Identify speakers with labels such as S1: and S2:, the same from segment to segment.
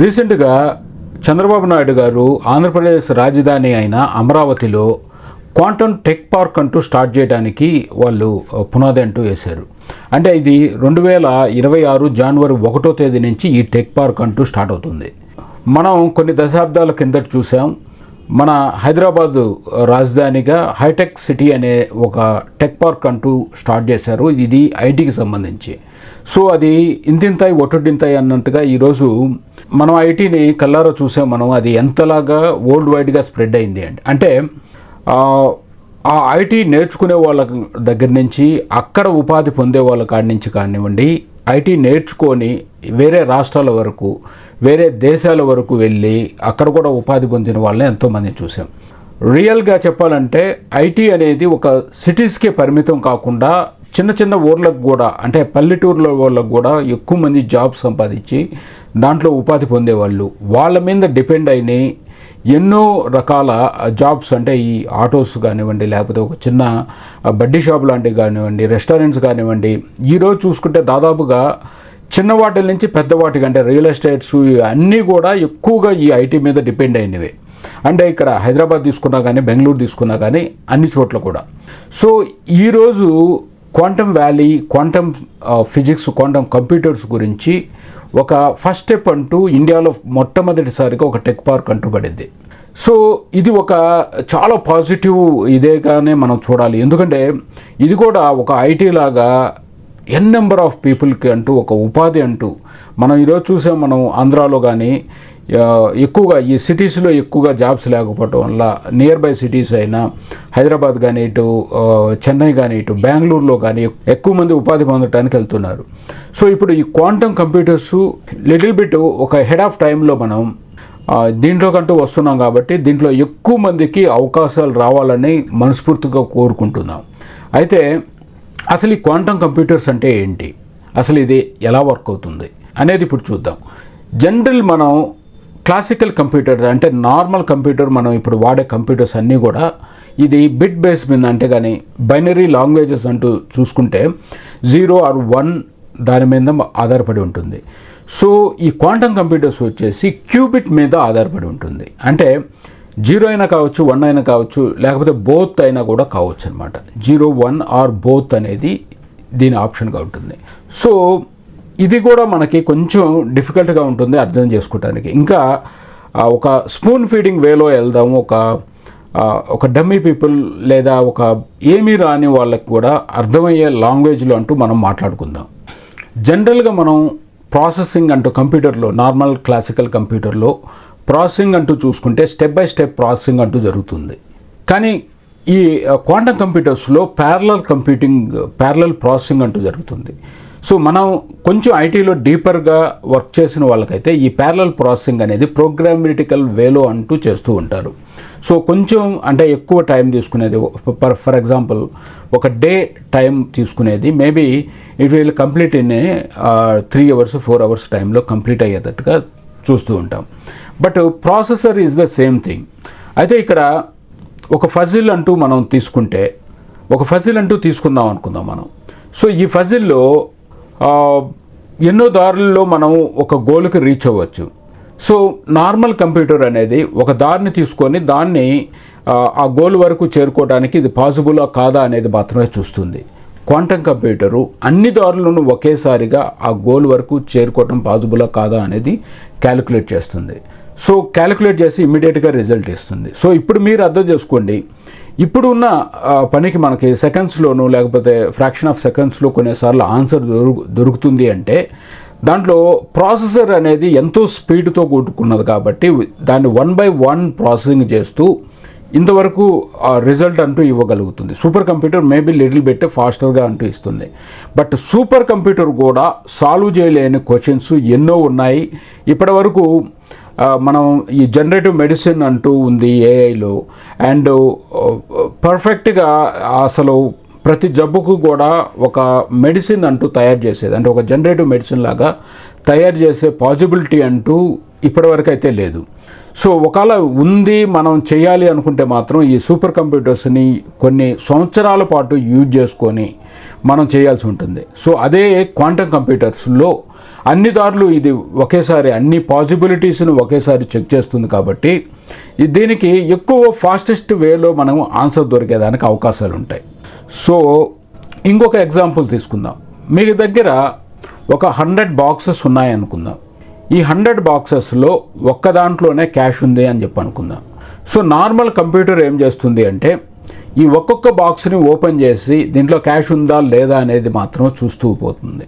S1: రీసెంట్గా చంద్రబాబు నాయుడు గారు ఆంధ్రప్రదేశ్ రాజధాని అయిన అమరావతిలో క్వాంటమ్ టెక్ పార్క్ అంటూ స్టార్ట్ చేయడానికి వాళ్ళు పునాది అంటూ వేశారు. అంటే ఇది 2026 జనవరి 1వ తేదీ నుంచి ఈ టెక్ పార్క్ అంటూ స్టార్ట్ అవుతుంది. మనం కొన్ని దశాబ్దాల కిందట చూసాం, మన హైదరాబాద్ రాజధానిగా హైటెక్ సిటీ అనే ఒక టెక్ పార్క్ అంటూ స్టార్ట్ చేశారు. ఇది ఐటీకి సంబంధించి. సో అది ఇంతింతాయి ఒట్టుడింతాయి అన్నట్టుగా ఈరోజు మనం ఐటీని కల్లారా చూసాం. మనం అది ఎంతలాగా వరల్డ్ వైడ్గా స్ప్రెడ్ అయింది అంటే ఆ ఐటీ నేర్చుకునే వాళ్ళ దగ్గర నుంచి, అక్కడ ఉపాధి పొందే వాళ్ళ కాడి నుంచి కానివ్వండి, ఐటీ నేర్చుకొని వేరే రాష్ట్రాల వరకు, వేరే దేశాల వరకు వెళ్ళి అక్కడ కూడా ఉపాధి పొందిన వాళ్ళని ఎంతోమందిని చూసాం. రియల్గా చెప్పాలంటే ఐటీ అనేది ఒక సిటీస్కే పరిమితం కాకుండా చిన్న చిన్న ఊర్లకు కూడా, అంటే పల్లెటూరుల వాళ్ళకు కూడా ఎక్కువ మంది జాబ్ సంపాదించి దాంట్లో ఉపాధి పొందేవాళ్ళు, వాళ్ళ మీద డిపెండ్ అయిన ఎన్నో రకాల జాబ్స్, అంటే ఈ ఆటోస్ కానివ్వండి, లేకపోతే ఒక చిన్న బడ్డీ షాప్ లాంటివి కానివ్వండి, రెస్టారెంట్స్ కానివ్వండి, ఈరోజు చూసుకుంటే దాదాపుగా చిన్న వాటి నుంచి పెద్ద వాటికి, అంటే రియల్ ఎస్టేట్స్ అన్నీ కూడా ఎక్కువగా ఈ ఐటీ మీద డిపెండ్ అయినవి. అంటే ఇక్కడ హైదరాబాద్ తీసుకున్నా కానీ, బెంగళూరు తీసుకున్నా కానీ, అన్ని చోట్ల కూడా. సో ఈరోజు quantum valley, quantum physics, quantum computers గురించి ఒక ఫస్ట్ స్టెప్ అంటూ ఇండియాలో మొట్టమొదటిసారిగా ఒక టెక్ పార్క్ అంటూ పడింది. సో ఇది ఒక చాలా పాజిటివ్ ఇదేగానే మనం చూడాలి. ఎందుకంటే ఇది కూడా ఒక ఐటీ లాగా ఎన్ నెంబర్ ఆఫ్ పీపుల్కి అంటూ ఒక ఉపాధి అంటూ మనం ఈరోజు చూసాం. మనం ఆంధ్రాలో కానీ ఎక్కువగా ఈ సిటీస్లో ఎక్కువగా జాబ్స్ లేకపోవటం వల్ల నియర్ బై సిటీస్ అయినా హైదరాబాద్ కానీ, ఇటు చెన్నై కానీ, ఇటు బెంగళూరులో కానీ ఎక్కువ మంది ఉపాధి పొందడానికి వెళ్తున్నారు. సో ఇప్పుడు ఈ క్వాంటమ్ కంప్యూటర్స్ లిటిల్ బిట్ ఒక హెడ్ ఆఫ్ టైంలో మనం దీంట్లోకంటూ వస్తున్నాం కాబట్టి దీంట్లో ఎక్కువ మందికి అవకాశాలు రావాలని మనస్ఫూర్తిగా కోరుకుంటున్నాం. అయితే అసలు ఈ క్వాంటమ్ కంప్యూటర్స్ అంటే ఏంటి, అసలు ఇది ఎలా వర్క్ అవుతుంది అనేది ఇప్పుడు చూద్దాం. జనరల్ మనం క్లాసికల్ కంప్యూటర్, అంటే నార్మల్ కంప్యూటర్, మనం ఇప్పుడు వాడే కంప్యూటర్స్ అన్నీ కూడా ఇది బిట్ బేస్ మీద, అంటే కానీ బైనరీ లాంగ్వేజెస్ అంటూ చూసుకుంటే 0 or 1 దాని మీద ఆధారపడి ఉంటుంది. సో ఈ క్వాంటమ్ కంప్యూటర్స్ వచ్చేసి క్యూబిట్ మీద ఆధారపడి ఉంటుంది. అంటే 0 అయినా కావచ్చు, 1 అయినా కావచ్చు, లేకపోతే బోత్ అయినా కూడా కావచ్చు అనమాట. 0, 1 or బోత్ అనేది దీని ఆప్షన్గా ఉంటుంది. సో ఇది కూడా మనకి కొంచెం డిఫికల్ట్గా ఉంటుంది అర్థం చేసుకోవడానికి. ఇంకా ఒక స్పూన్ ఫీడింగ్ వేలో వెళ్దాం. ఒక డమ్మీ పీపుల్ లేదా ఒక ఏమీ రాని వాళ్ళకి కూడా అర్థమయ్యే లాంగ్వేజ్లో అంటూ మనం మాట్లాడుకుందాం. జనరల్గా మనం ప్రాసెసింగ్ అంటూ కంప్యూటర్లో, నార్మల్ క్లాసికల్ కంప్యూటర్లో ప్రాసెసింగ్ అంటూ చూసుకుంటే స్టెప్ బై స్టెప్ ప్రాసెసింగ్ అంటూ జరుగుతుంది. కానీ ఈ క్వాంటమ్ కంప్యూటర్స్లో ప్యారలల్ ప్రాసెసింగ్ అంటూ జరుగుతుంది. సో మనం కొంచెం ఐటీలో డీపర్గా వర్క్ చేసిన వాళ్ళకైతే ఈ ప్యారలల్ ప్రాసెసింగ్ అనేది ప్రోగ్రామెటికల్ వేలో అంటూ చేస్తూ ఉంటారు. సో కొంచెం అంటే ఎక్కువ టైం తీసుకునేది, ఫర్ ఎగ్జాంపుల్ ఒక డే టైం తీసుకునేది maybe it will complete in 3 hours 4 hours టైంలో కంప్లీట్ అయ్యేటట్టుగా చూస్తూ ఉంటాం. But processor is the same thing. అయితే ఇక్కడ ఒక ఫజిల్ అంటూ మనం తీసుకుంటే, ఒక ఫజిల్ అంటూ తీసుకుందాం అనుకుందాం మనం. సో ఈ ఫజిల్లో ఎన్నో దారుల్లో మనం ఒక గోల్కి రీచ్ అవ్వచ్చు. సో నార్మల్ కంప్యూటర్ అనేది ఒక దారిని తీసుకొని దాన్ని ఆ గోల్ వరకు చేరుకోవడానికి ఇది పాసిబులా కాదా అనేది మాత్రమే చూస్తుంది. క్వాంటమ్ కంప్యూటరు అన్ని దారులను ఒకేసారిగా ఆ గోల్ వరకు చేరుకోవటం పాసిబులా కాదా అనేది క్యాలిక్యులేట్ చేస్తుంది. సో క్యాలిక్యులేట్ చేసి ఇమ్మీడియట్గా రిజల్ట్ ఇస్తుంది. సో ఇప్పుడు మీరు అర్థం చేసుకోండి, ఇప్పుడు ఉన్న పనికి మనకి సెకండ్స్లోనూ లేకపోతే ఫ్రాక్షన్ ఆఫ్ సెకండ్స్లో కొన్నిసార్లు ఆన్సర్ దొరుకుతుంది అంటే దాంట్లో ప్రాసెసర్ అనేది ఎంతో స్పీడ్తో కూడుకున్నది కాబట్టి దాన్ని 1 by 1 ప్రాసెసింగ్ చేస్తూ ఇంతవరకు రిజల్ట్ అంటూ ఇవ్వగలుగుతుంది. Super computer maybe little bit ఫాస్టర్గా అంటూ ఇస్తుంది. బట్ సూపర్ కంప్యూటర్ కూడా సాల్వ్ చేయలేని క్వశ్చన్స్ ఎన్నో ఉన్నాయి. ఇప్పటి వరకు మనం ఈ జనరేటివ్ మెడిసిన్ అంటూ ఉంది ఏఐలో, అండ్ పర్ఫెక్ట్గా అసలు ప్రతి జబ్బుకు కూడా ఒక మెడిసిన్ అంటూ తయారు చేసేది, అంటే ఒక జనరేటివ్ మెడిసిన్ లాగా తయారు చేసే పాసిబిలిటీ అంటూ ఇప్పటివరకు అయితే లేదు. సో ఒకవేళ ఉంది, మనం చేయాలి అనుకుంటే మాత్రం ఈ సూపర్ కంప్యూటర్స్ని కొన్ని సంవత్సరాల పాటు యూజ్ చేసుకొని మనం చేయాల్సి ఉంటుంది. సో అదే క్వాంటమ్ కంప్యూటర్స్లో అన్ని దారులు ఇది ఒకేసారి అన్ని పాసిబిలిటీస్ను ఒకేసారి చెక్ చేస్తుంది కాబట్టి దీనికి ఎక్కువ ఫాస్టెస్ట్ వేలో మనం ఆన్సర్ దొరికేదానికి అవకాశాలు ఉంటాయి. సో ఇంకొక ఎగ్జాంపుల్ తీసుకుందాం. మీ దగ్గర ఒక 100 బాక్సెస్ ఉన్నాయనుకుందాం. ఈ 100 బాక్సెస్లో ఒక్క దాంట్లోనే క్యాష్ ఉంది అని చెప్పి అనుకుందాం. సో నార్మల్ కంప్యూటర్ ఏం చేస్తుంది అంటే ఈ ఒక్కొక్క బాక్స్ని ఓపెన్ చేసి దీంట్లో క్యాష్ ఉందా లేదా అనేది మాత్రం చూస్తూ పోతుంది.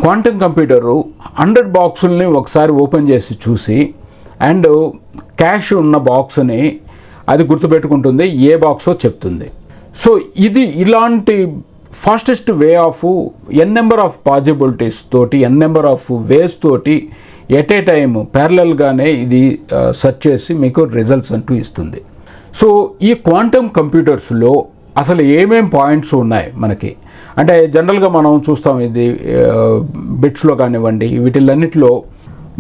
S1: క్వాంటమ్ కంప్యూటరు 100 బాక్సుల్ని ఒకసారి ఓపెన్ చేసి చూసి అండ్ క్యాష్ ఉన్న బాక్స్ని అది గుర్తుపెట్టుకుంటుంది, ఏ బాక్సో చెప్తుంది. సో ఇది ఇలాంటి fastest way of N number of possibilities తోటి ఎన్ నెంబర్ ఆఫ్ వేస్ తోటి ఎట్ ఏ టైమ్ ప్యారలల్గానే ఇది సెర్చ్ చేసి మీకు రిజల్ట్స్ అంటూ ఇస్తుంది. సో ఈ క్వాంటమ్ కంప్యూటర్స్లో అసలు ఏమేం పాయింట్స్ ఉన్నాయి మనకి అంటే జనరల్గా మనం చూస్తాం, ఇది బిట్స్లో కానివ్వండి వీటిలన్నిటిలో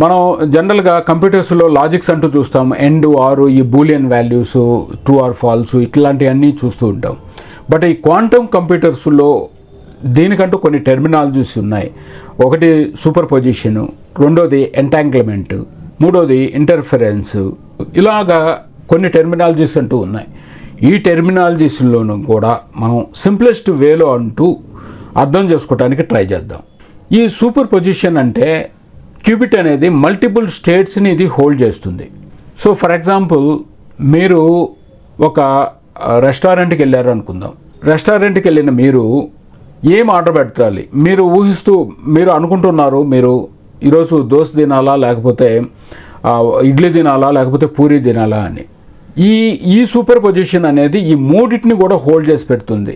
S1: మనం జనరల్గా కంప్యూటర్స్లో లాజిక్స్ అంటూ చూస్తాం, ఎండ్ ఆర్ ఈ boolean values true or false ఇట్లాంటివన్నీ చూస్తూ ఉంటాం. బట్ ఈ క్వాంటమ్ కంప్యూటర్స్లో దీనికంటూ కొన్ని టెర్మినాలజీస్ ఉన్నాయి. ఒకటి సూపర్ పొజిషను, రెండోది ఎంటాంగ్లిమెంట్, మూడోది ఇంటర్ఫరెన్స్, ఇలాగా కొన్ని టెర్మినాలజీస్ అంటూ ఉన్నాయి. ఈ టెర్మినాలజీస్లోనూ కూడా మనం సింప్లెస్ట్ వేలో అంటూ అర్థం చేసుకోవడానికి ట్రై చేద్దాం. ఈ సూపర్ పొజిషన్ అంటే క్యూబిట్ అనేది మల్టిపుల్ స్టేట్స్ని ఇది హోల్డ్ చేస్తుంది. సో ఫర్ ఎగ్జాంపుల్ మీరు ఒక రెస్టారెంట్కి వెళ్ళారు అనుకుందాం. రెస్టారెంట్కి వెళ్ళిన మీరు ఏం ఆర్డర్ పెట్టాలి మీరు ఊహిస్తూ మీరు అనుకుంటున్నారు, మీరు ఈరోజు దోశ తినాలా లేకపోతే ఇడ్లీ తినాలా లేకపోతే పూరి తినాలా అని. ఈ సూపర్ పొజిషన్ అనేది ఈ మూడింటిని కూడా హోల్డ్ చేసి పెడుతుంది.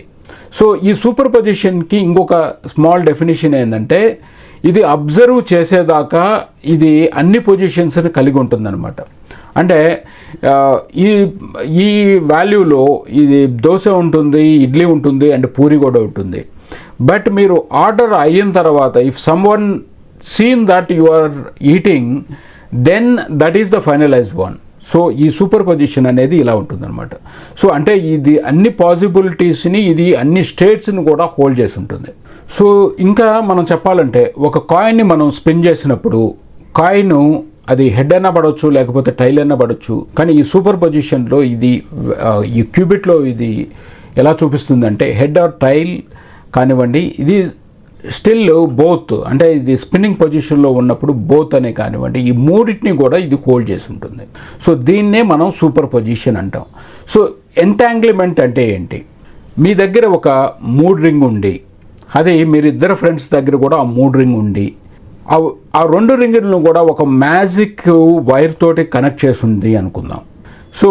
S1: సో ఈ సూపర్ పొజిషన్కి ఇంకొక స్మాల్ డెఫినేషన్ ఏంటంటే ఇది అబ్జర్వ్ చేసేదాకా ఇది అన్ని పొజిషన్స్ని కలిగి ఉంటుందన్నమాట. అంటే ఈ వాల్యూలో ఇది దోశ ఉంటుంది, ఇడ్లీ ఉంటుంది అండ్ పూరి కూడా ఉంటుంది. బట్ మీరు ఆర్డర్ అయిన తర్వాత if someone seen that you are eating then that is the finalize one. So ఈ సూపర్ పొజిషన్ అనేది ఇలా ఉంటుందన్నమాట. సో అంటే ఇది అన్ని పాసిబిలిటీస్ని ఇది అన్ని స్టేట్స్ని కూడా హోల్డ్ చేసి ఉంటుంది. సో ఇంకా మనం చెప్పాలంటే ఒక కాయిన్ని మనం స్పిన్ చేసినప్పుడు కాయిన్ అది హెడ్ అయినా పడవచ్చు లేకపోతే టైల్ అయినా పడవచ్చు. కానీ ఈ సూపర్ పొజిషన్లో ఇది ఈ క్యూబిట్లో ఇది ఎలా చూపిస్తుందంటే హెడ్ ఆర్ టైల్ కానివ్వండి, ఇది స్టిల్ బోత్ అంటే ఇది స్పిన్నింగ్ పొజిషన్లో ఉన్నప్పుడు బోత్ అనే కానివ్వండి ఈ మూడింటిని కూడా ఇది హోల్డ్ చేసి ఉంటుంది. సో దీన్నే మనం సూపర్ పొజిషన్ అంటాం. సో ఎంటాంగ్లిమెంట్ అంటే ఏంటి? మీ దగ్గర ఒక 3 రింగ్ ఉండి అది మీరిద్దరు ఫ్రెండ్స్ దగ్గర కూడా ఆ 3 రింగ్ ఉండి ఆ 2 రింగులను కూడా ఒక మ్యాజిక్ వైర్ తోటి కనెక్ట్ చేసి ఉంది అనుకుందాం. సో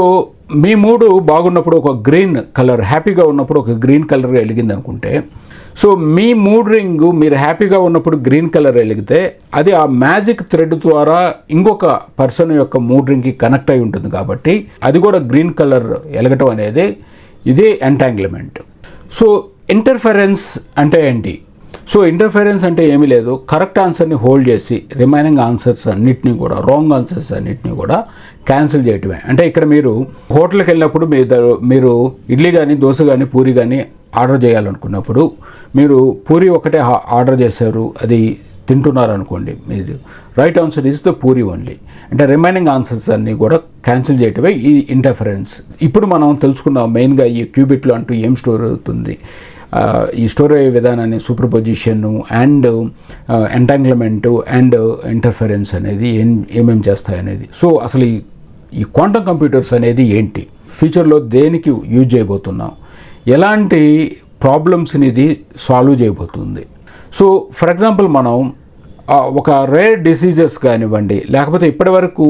S1: మీ 3 బాగున్నప్పుడు ఒక గ్రీన్ కలర్ హ్యాపీగా ఉన్నప్పుడు ఒక గ్రీన్ కలర్ వెలిగింది అనుకుంటే, సో మీ 3 రింగ్ మీరు హ్యాపీగా ఉన్నప్పుడు గ్రీన్ కలర్ వెలిగితే అది ఆ మ్యాజిక్ థ్రెడ్ ద్వారా ఇంకొక పర్సన్ యొక్క 3 రింగ్కి కనెక్ట్ అయి ఉంటుంది కాబట్టి అది కూడా గ్రీన్ కలర్ వెలగటం అనేది ఇదే ఎంటాంగ్లిమెంట్. సో ఇంటర్ఫరెన్స్ అంటే ఏంటి? సో ఇంటర్ఫరెన్స్ అంటే ఏమీ లేదు, కరెక్ట్ ఆన్సర్ని హోల్డ్ చేసి రిమైనింగ్ ఆన్సర్స్ అన్నిటినీ కూడా రాంగ్ ఆన్సర్స్ అన్నిటినీ కూడా క్యాన్సిల్ చేయటమే. అంటే ఇక్కడ మీరు హోటల్కి వెళ్ళినప్పుడు మీరు ఇడ్లీ కానీ దోశ కానీ పూరి కానీ ఆర్డర్ చేయాలనుకున్నప్పుడు మీరు పూరి ఒకటే ఆర్డర్ చేశారు, అది తింటున్నారు అనుకోండి, మీరు right answer is the puri only. అంటే రిమైనింగ్ ఆన్సర్స్ అన్నీ కూడా క్యాన్సిల్ చేయటమే ఈ ఇంటర్ఫరెన్స్. ఇప్పుడు మనం తెలుసుకున్నాం మెయిన్గా ఈ క్యూబిట్లో అంటూ ఏం స్టోర్ అవుతుంది, ఈ స్టోర్ అయ్యే విధానాన్ని superposition and entanglement and interference అనేది ఏమేమి చేస్తాయి అనేది. సో అసలు ఈ క్వాంటమ్ కంప్యూటర్స్ అనేది ఏంటి, ఫ్యూచర్లో దేనికి యూజ్ చేయబోతున్నాం, ఎలాంటి ప్రాబ్లమ్స్ని ఇది సాల్వ్ చేయబోతుంది. సో ఫర్ ఎగ్జాంపుల్ మనం ఒక రేర్ డిసీజెస్ కానివ్వండి లేకపోతే ఇప్పటివరకు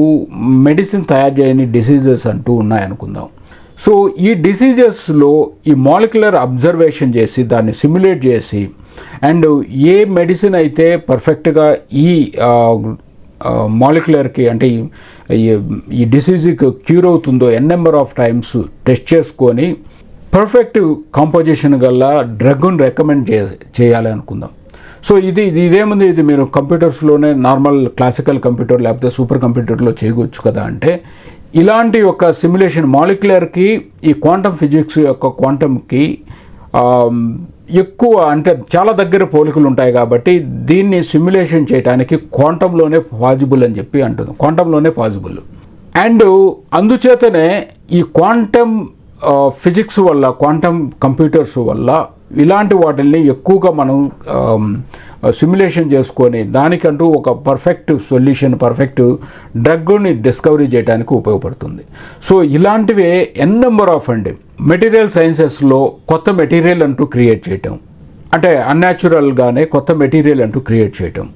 S1: మెడిసిన్ తయారు చేయని డిసీజెస్ అంటూ ఉన్నాయనుకుందాం. సో ఈ డిసీజెస్లో ఈ మాలిక్యులర్ అబ్జర్వేషన్ చేసి దాన్ని సిమ్యులేట్ చేసి అండ్ ఏ మెడిసిన్ అయితే పర్ఫెక్ట్గా ఈ మాలిక్యులర్కి అంటే ఈ డిసీజ్కి క్యూర్ అవుతుందో ఎన్ నెంబర్ ఆఫ్ టైమ్స్ టెస్ట్ చేసుకొని పర్ఫెక్ట్ కాంపోజిషన్ గల డ్రగ్ను రికమెండ్ చేయాలి అనుకుందాం. సో ఇదేముంది, ఇది మీరు కంప్యూటర్స్లోనే నార్మల్ క్లాసికల్ కంప్యూటర్ లేకపోతే సూపర్ కంప్యూటర్లో చేయవచ్చు కదా అంటే, ఇలాంటి ఒక సిమ్యులేషన్ మాలిక్యులర్కి ఈ క్వాంటమ్ ఫిజిక్స్ యొక్క క్వాంటమ్కి ఎక్కువ అంటే చాలా దగ్గర పోలికలు ఉంటాయి కాబట్టి దీన్ని సిమ్యులేషన్ చేయడానికి క్వాంటంలోనే పాజిబుల్ అని చెప్పి అంటుంది. క్వాంటంలోనే పాజిబుల్. అండ్ అందుచేతనే ఈ క్వాంటమ్ ఫిజిక్స్ వల్ల, క్వాంటమ్ కంప్యూటర్స్ వల్ల ఇలాంటి వాటిల్ని ఎక్కువగా మనం సిమ్యులేషన్ చేసుకొని దానికంటూ ఒక పర్ఫెక్ట్ సొల్యూషన్, పర్ఫెక్ట్ డ్రగ్ని డిస్కవరీ చేయడానికి ఉపయోగపడుతుంది. సో ఇలాంటివే ఎన్ నెంబర్ ఆఫ్ అండి మెటీరియల్ సైన్సెస్లో కొత్త మెటీరియల్ అంటూ క్రియేట్ చేయటం, అంటే అన్యాచురల్గానే కొత్త మెటీరియల్ అంటూ క్రియేట్ చేయటం,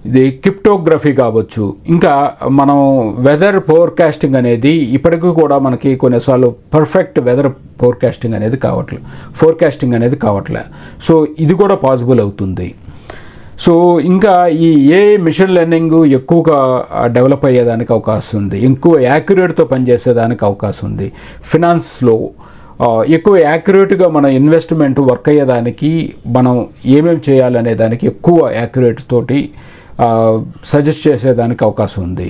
S1: ఇది క్రిప్టోగ్రఫీ కావచ్చు. ఇంకా మనం వెదర్ ఫోర్కాస్టింగ్ అనేది ఇప్పటికీ కూడా మనకి కొన్నిసార్లు పర్ఫెక్ట్ వెదర్ ఫోర్కాస్టింగ్ అనేది కావట్లే. సో ఇది కూడా పాసిబుల్ అవుతుంది. సో ఇంకా ఈ ఏఐ మిషన్ లెర్నింగ్ ఎక్కువగా డెవలప్ అయ్యేదానికి అవకాశం ఉంది, ఎక్కువ యాక్యురేట్తో పనిచేసేదానికి అవకాశం ఉంది. ఫినాన్స్లో ఎక్కువ యాక్యురేట్గా మన ఇన్వెస్ట్మెంట్ వర్క్ అయ్యేదానికి మనం ఏమేమి చేయాలనే దానికి ఎక్కువ యాక్యురేట్ తోటి సజెస్ట్ చేసేదానికి అవకాశం ఉంది.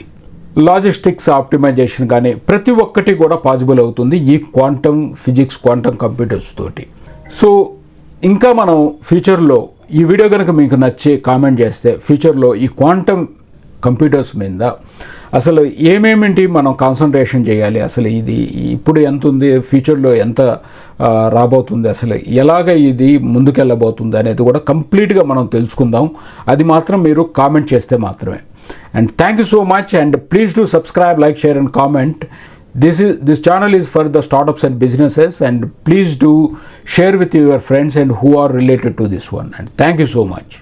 S1: లాజిస్టిక్స్ ఆప్టిమైజేషన్ కానీ ప్రతి ఒక్కటి కూడా పాసిబుల్ అవుతుంది ఈ క్వాంటమ్ ఫిజిక్స్, క్వాంటమ్ కంప్యూటర్స్ తోటి. సో ఇంకా మనం ఫ్యూచర్లో ఈ వీడియో కనుక మీకు నచ్చి కామెంట్ చేస్తే ఫ్యూచర్లో ఈ క్వాంటమ్ కంప్యూటర్స్ మీద అసలు ఏమేమిటి మనం కాన్సన్ట్రేషన్ చేయాలి, అసలు ఇది ఇప్పుడు ఎంత ఉంది, ఫ్యూచర్లో ఎంత రాబోతుంది, అసలు ఎలాగ ఇది ముందుకెళ్ళబోతుంది అనేది కూడా కంప్లీట్గా మనం తెలుసుకుందాం. అది మాత్రం మీరు కామెంట్ చేస్తే మాత్రమే. And thank you so much. And please do subscribe, like, share and comment. This channel is for the startups and businesses, and please do share with your friends and who are related to this one. And thank you so much.